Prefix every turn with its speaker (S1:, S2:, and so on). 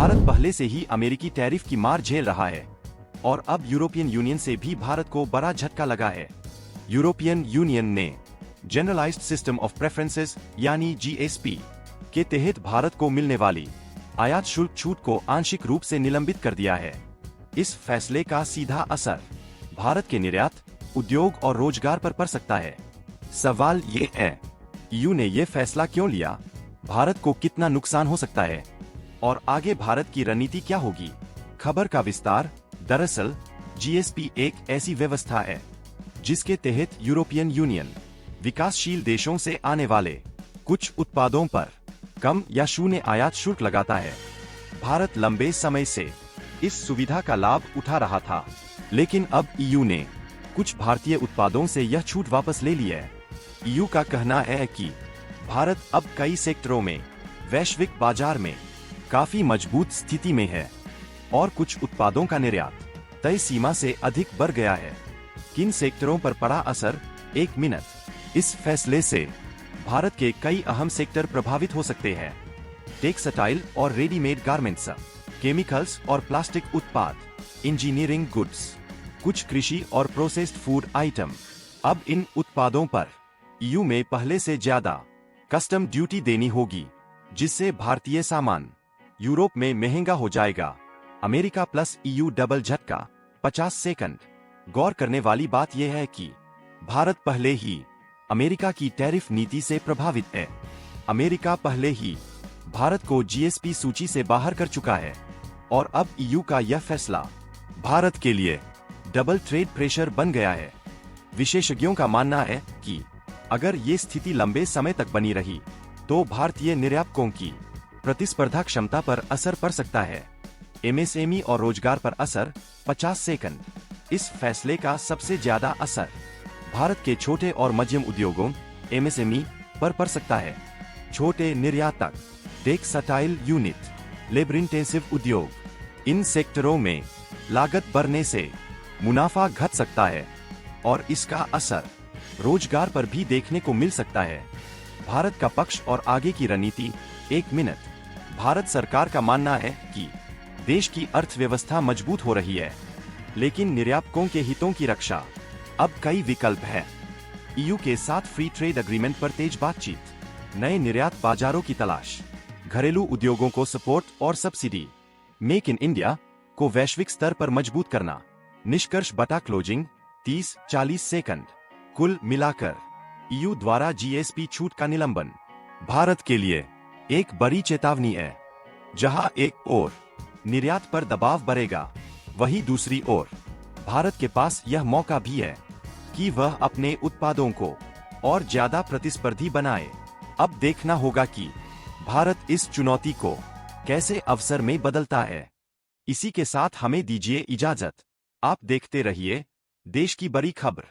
S1: भारत पहले से ही अमेरिकी टैरिफ की मार झेल रहा है और अब यूरोपियन यूनियन से भी भारत को बड़ा झटका लगा है। यूरोपियन यूनियन ने जनरलाइज्ड सिस्टम ऑफ प्रेफरेंसेस यानी जीएसपी के तहत भारत को मिलने वाली आयात शुल्क छूट को आंशिक रूप से निलंबित कर दिया है। इस फैसले का सीधा असर भारत के निर्यात, उद्योग और रोजगार पर पड़ सकता है। सवाल ये है, ईयू ने ये फैसला क्यों लिया, भारत को कितना नुकसान हो सकता है और आगे भारत की रणनीति क्या होगी। खबर का विस्तार। दरअसल जीएसपी एक ऐसी व्यवस्था है जिसके तहत यूरोपियन यूनियन विकासशील देशों से आने वाले कुछ उत्पादों पर कम या शून्य आयात शुल्क लगाता है। भारत लंबे समय से इस सुविधा का लाभ उठा रहा था, लेकिन अब ईयू ने कुछ भारतीय उत्पादों से यह छूट वापस ले ली है। ईयू का कहना है कि भारत अब कई सेक्टरों में वैश्विक बाजार में काफी मजबूत स्थिति में है और कुछ उत्पादों का निर्यात तय सीमा से अधिक बढ़ गया है। किन सेक्टरों पर पड़ा असर, 1 मिनट। इस फैसले से भारत के कई अहम सेक्टर प्रभावित हो सकते हैं। टेक्सटाइल और रेडीमेड गारमेंट्स, केमिकल्स और प्लास्टिक उत्पाद, इंजीनियरिंग गुड्स, कुछ कृषि और प्रोसेस्ड फूड आइटम। अब इन उत्पादों पर ईयू में पहले से ज्यादा कस्टम ड्यूटी देनी होगी, जिससे भारतीय सामान यूरोप में महंगा हो जाएगा। अमेरिका प्लस ईयू डबल झटका। 50 सेकंड। गौर करने वाली बात यह है कि भारत पहले ही अमेरिका की टैरिफ नीति से प्रभावित है। अमेरिका पहले ही भारत को जीएसपी सूची से बाहर कर चुका है और अब ईयू का यह फैसला भारत के लिए डबल ट्रेड प्रेशर बन गया है। विशेषज्ञों का मानना है कि अगर ये स्थिति लंबे समय तक बनी रही तो भारतीय निर्यातकों की प्रतिस्पर्धा क्षमता पर असर पड़ सकता है। एमएसएमई और रोजगार पर असर। 50 सेकंड। इस फैसले का सबसे ज्यादा असर भारत के छोटे और मध्यम उद्योगों एमएसएमई पर पड़ सकता है। छोटे निर्यातक, टेक्सटाइल यूनिट, लेबर इंटेंसिव उद्योग, इन सेक्टरों में लागत बढ़ने से मुनाफा घट सकता है और इसका असर रोजगार पर भी देखने को मिल सकता है। भारत का पक्ष और आगे की रणनीति। 1 मिनट। भारत सरकार का मानना है कि देश की अर्थव्यवस्था मजबूत हो रही है, लेकिन निर्यातकों के हितों की रक्षा। अब कई विकल्प हैं। ईयू के साथ फ्री ट्रेड एग्रीमेंट पर तेज बातचीत, नए निर्यात बाजारों की तलाश, घरेलू उद्योगों को सपोर्ट और सब्सिडी, मेक इन इंडिया को वैश्विक स्तर पर मजबूत करना। निष्कर्ष बटा क्लोजिंग। 30-40 सेकंड। कुल मिलाकर ईयू द्वारा जीएसपी छूट का निलंबन भारत के लिए एक बड़ी चेतावनी है। जहां एक ओर निर्यात पर दबाव बढ़ेगा, वहीं दूसरी ओर भारत के पास यह मौका भी है कि वह अपने उत्पादों को और ज्यादा प्रतिस्पर्धी बनाए। अब देखना होगा कि भारत इस चुनौती को कैसे अवसर में बदलता है। इसी के साथ हमें दीजिए इजाजत। आप देखते रहिए देश की बड़ी खबर।